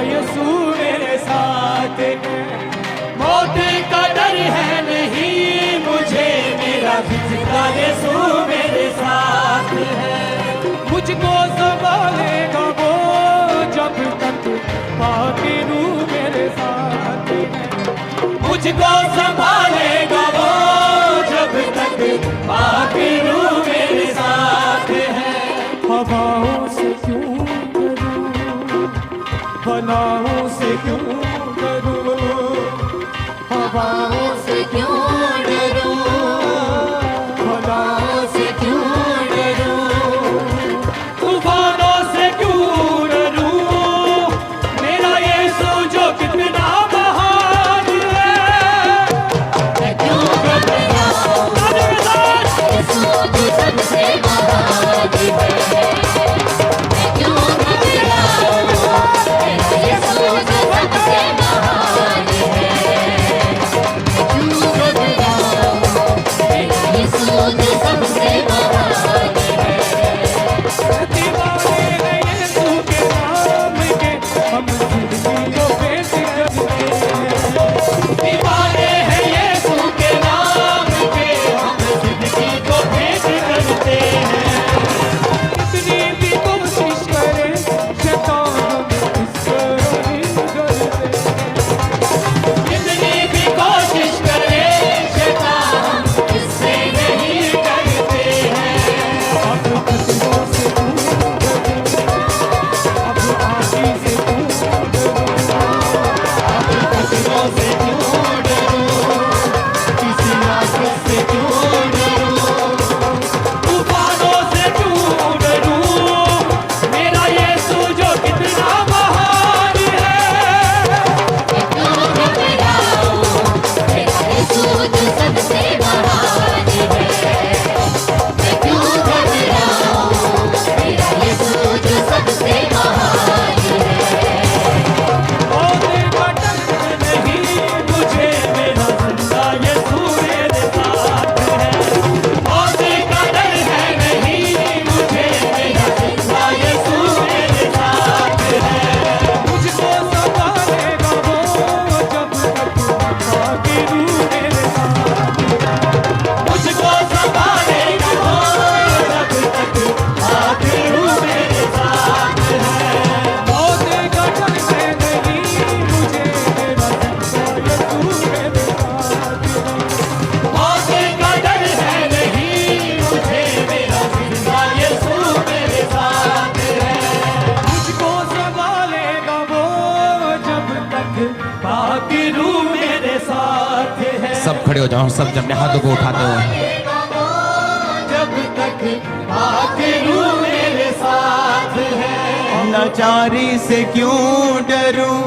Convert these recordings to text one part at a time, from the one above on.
यीशु मेरे साथ है। मौत का डर है नहीं मुझे, मेरा जिंदा यीशु मेरे साथ है। मुझको संभालेगा वो जब तक बाकी रूह मेरे साथ है। मुझको संभालेगा वो जब तक बाकी रूह मेरे साथ है। हवाओं से क्यों डरूं, बलाओं से क्यों डरूं, हवाओं से क्यों डरूं, बलाओं से क्यों डरूं, तूफानों से क्यों डरूं, मेरा यीशु जो कितना महान है। मैं क्यों घबराऊं, यीशु जो सबसे महान है। मैं क्यों घबराऊं, मेरा यीशु जो सबसे महान है। मैं क्यों घबराऊं, मेरा यीशु जो सबसे महान है। दीवाने हैं यीशु के नाम के, हम जिंदगी को पेश करते हैं। दीवाने हैं यीशु के नाम के, हम जिंदगी को पेश करते हैं। कितनी भी कोशिश करें शैतान हमें इससे नहीं डरते। कितनी भी कोशिश करें शैतान इससे नहीं डरते हैं। अब खतरों से दूर डरो, अब आँधी से दूर डरो, अब खतरों से क्यों डरो, किसी आफत से क्यों डरो, तूफानों से क्यों डरूं, मेरा यीशु जो कितना महान है। मैं क्यों घबराऊं, मेरा यीशु जो सबसे महान है। मैं क्यों घबराऊं, मेरा यीशु जो सबसे महान है। मौत का डर नहीं मुझे, मेरा जिंदा यीशु मेरे साथ है। मौत का डर है नहीं मुझे, मेरा जिंदा यीशु मेरे साथ है। मुझको संभालेगा वो जब तक बाकी रूह मेरे साथ है। मुझको संभालेगा वो जब तक बाकी रूह मेरे साथ है। मौत का डर है नहीं मुझे, मेरा जिंदा यीशु मेरे साथ है। मौत का डर है नहीं मुझे, मेरा जिंदा यीशु मेरे साथ है। मुझको संभालेगा वो जब तक बाकी रूह मेरे साथ है। सब खड़े हो जाओ, सब अपने हाथों को उठाते हुए। जब तक बाकी रूह मेरे साथ है। लाचारी से क्यों डरूं,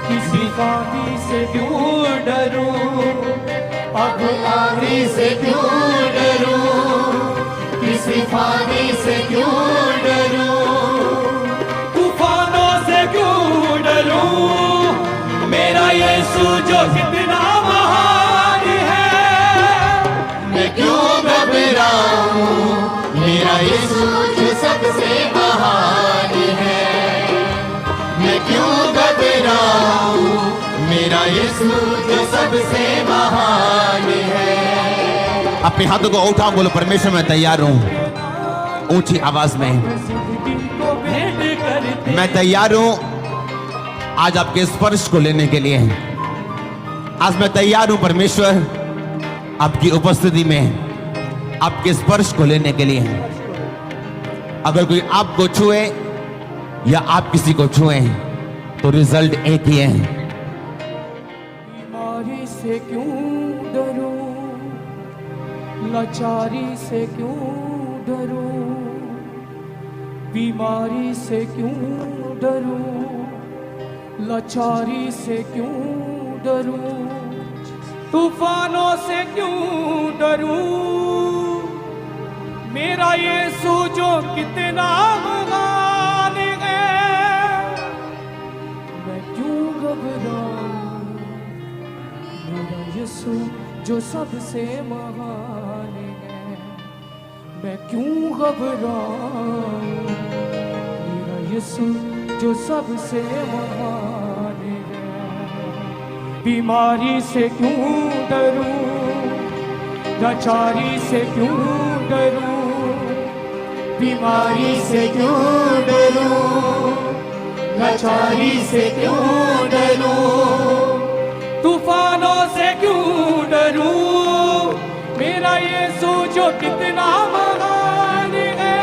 किसी फांदी से क्यों डरूं, अब आंधी से क्यों डरूं, किसी फांदी से क्यों डरूं, तूफानों से क्यों डरूं, मेरा यीशु जो कितना महान है। मैं क्यों घबराऊं, मेरा यीशु जो सबसे महान है। मैं क्यों घबराऊं, मेरा यीशु जो सबसे महान है। अपने हाथों को उठाओ, बोलो परमेश्वर मैं तैयार हूँ। ऊंची आवाज में जिंदगी को भेंट करते मैं तैयार हूँ आज आपके स्पर्श को लेने के लिए। आज मैं तैयार हूँ परमेश्वर आपकी उपस्थिति में आपके स्पर्श को लेने के लिए। अगर कोई आपको छुए या आप किसी को छुए तो रिजल्ट एक ही है। बीमारी से क्यों डरूं, लाचारी से क्यों डरूं, बीमारी से क्यों डरूं, लाचारी से क्यों डरूं, तूफानों से क्यों डरूं, मेरा यीशु जो कितना महान है। मैं क्यों घबराऊं, मेरा यीशु जो सबसे महान है। मैं क्यों घबराऊं, मेरा यीशु जो सबसे महान है। बीमारी से क्यों डरूं, लाचारी से क्यों डरूं, बीमारी से क्यों डरूं, लाचारी से क्यों डरूं, तूफानों से क्यों डरूं, मेरा यीशु जो कितना महान है।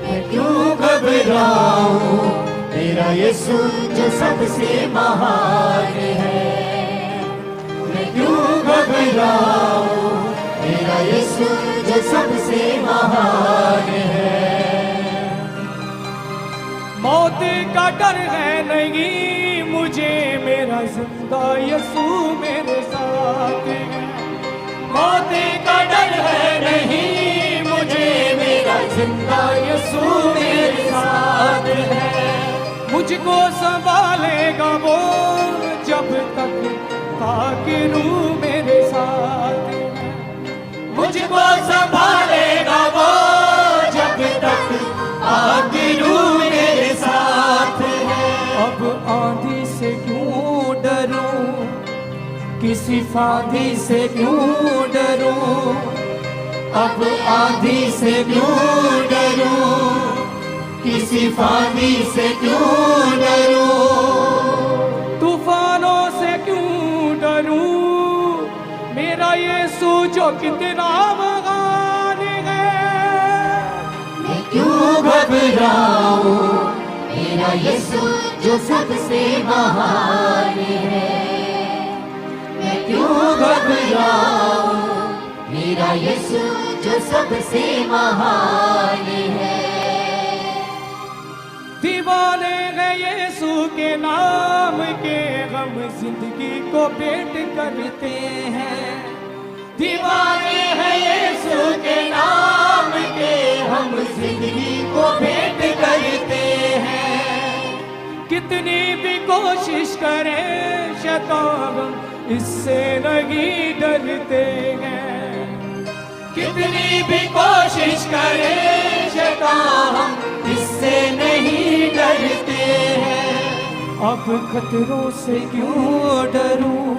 मैं क्यों घबराऊं, मेरा यीशु जो सबसे महान है। मैं क्यों घबराऊं, मेरा यीशु जो सबसे महान है। मौत का डर है नहीं मुझे, मेरा जिंदा यीशु मेरे साथ है। मौत का डर है नहीं मुझे, मेरा जिंदा यीशु मेरे साथ है। मुझको संभालेगा वो जब तक ताकि रूह मेरे साथ है। मुझको संभालेगा वो जब तक ताकि रूह मेरे साथ है। अब आंधी से क्यों डरूं, किसी फांदी से क्यों डरूं, अब आंधी से क्यों डरूं, किसी फांदी से क्यों डरूं, तूफानों से क्यों डरूं, मेरा यीशु जो कितना महान है। मैं क्यों घबराऊं, मेरा यीशु जो सबसे महान है। मैं क्यों घबराऊं, मेरा यीशु जो सबसे महान है। दीवाने हैं यीशु के नाम के, गम जिंदगी को भेंट करते हैं। दीवाने हैं यीशु के नाम के, हम जिंदगी को भेंट करते हैं। कितनी भी कोशिश करें शैतान, इससे नहीं डरते हैं। कितनी भी कोशिश करें शैतान, इससे नहीं डरते हैं। अब खतरों से क्यों डरूं,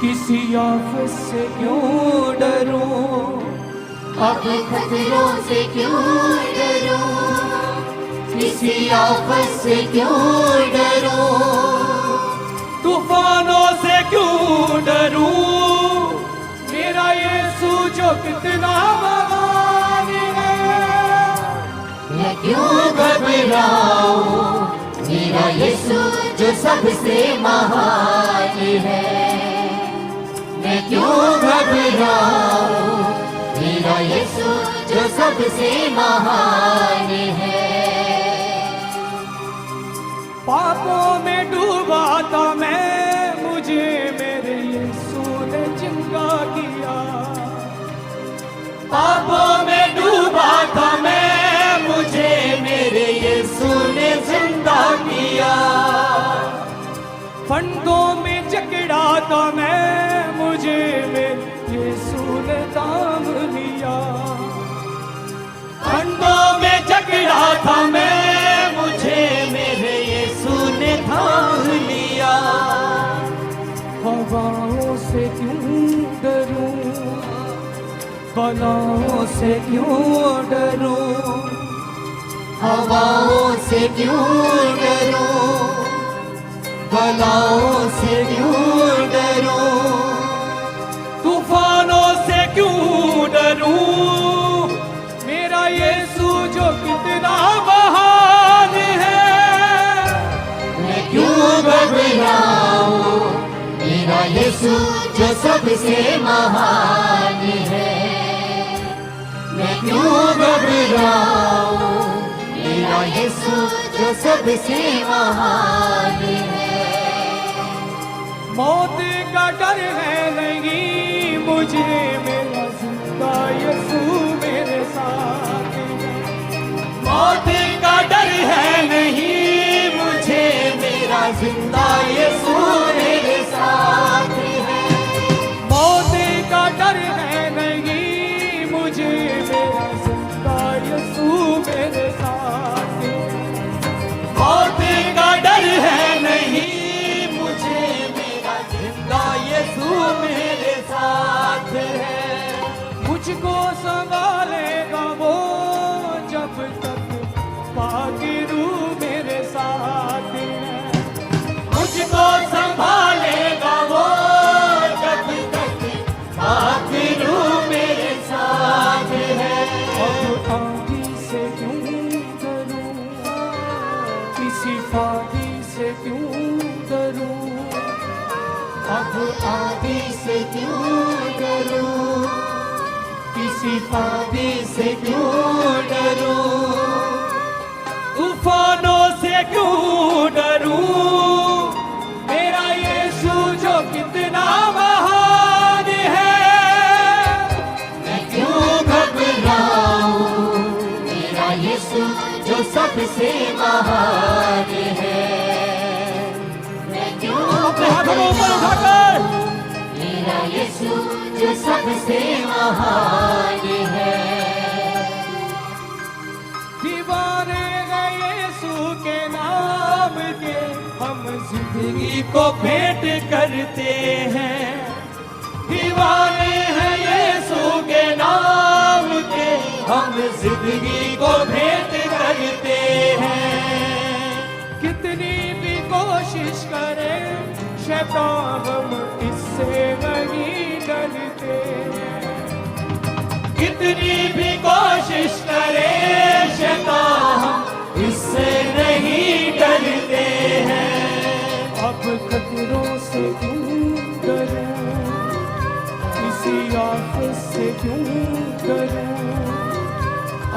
किसी आफत से क्यों डरूं, अब खतरों से क्यों डरूं, किसी आफत से क्यों डरूं, तूफानों से क्यों डरूं, मेरा यीशु जो कितना महान है। मैं क्यों घबराऊं, मेरा यीशु जो सबसे महान है। मैं क्यों घबराऊं, मेरा यीशु जो सबसे महान है। पापों में डूबा था मैं, मुझे मेरे यीशु ने जिंदा किया। पापों में डूबा था मैं, मुझे मेरे यीशु ने जिंदा किया। फंदों में जकड़ा था मैं, मुझे मेरे यीशु ने थाम लिया। फंदों में जकड़ा था मैं, मुझे मेरे यीशु ने थाम लिया। हवाओं से क्यों डरूं, बलाओं से क्यों डरूं, हवाओं से क्यों डरूं, बलाओं से क्यों डरूं, तूफानों से क्यों डरूं, मेरा यीशु जो कितना महान है। मैं क्यों घबराऊं, मेरा यीशु जो सबसे महान है। मैं क्यों घबराऊं, मेरा यीशु जो सबसे महान है। मौत का डर है नहीं मुझे, मेरा जिंदा यीशु मेरे साथ है। मौत का डर है नहीं मुझे, मेरा जिंदा यीशु मेरे साथ है। मौत का डर है नहीं मुझे, मेरा जिंदा यीशु मेरे साथ है। संभालेगा वो जब तक बाकी रूह मेरे साथ है। मुझको संभालेगा वो जब तक बाकी रूह मेरे साथ है। अब आंधी से क्यों डरूं, किसी फादी से क्यों डरूं, अब आदि से क्यों डरूं, किसी फादी से क्यों डरूं, तूफानों से क्यों डरूं, मेरा यीशु जो कितना महान है। मैं क्यों घबराऊं, मेरा यीशु जो सबसे महान है। मैं क्यों अपने हाथों को ऊपर उठाकर मेरा यीशु जो सबसे महान है। दीवाने हैं यीशु के नाम के, हम जिंदगी को भेंट करते हैं। दीवाने हैं यीशु के नाम के, हम जिंदगी को भेंट करते हैं। कितनी भी कोशिश करें शैतान, हम इससे नहीं डरते हैं। कितनी भी कोशिश करे शैतान, हम इससे नहीं डरते हैं। अब खतरों से क्यों डरूं, किसी आफत से क्यों डरूं,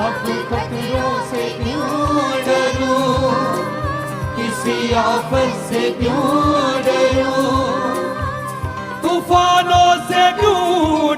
अब खतरों से क्यों डरूं, किसी आफत से क्यों डरूं, तूफानों से क्यों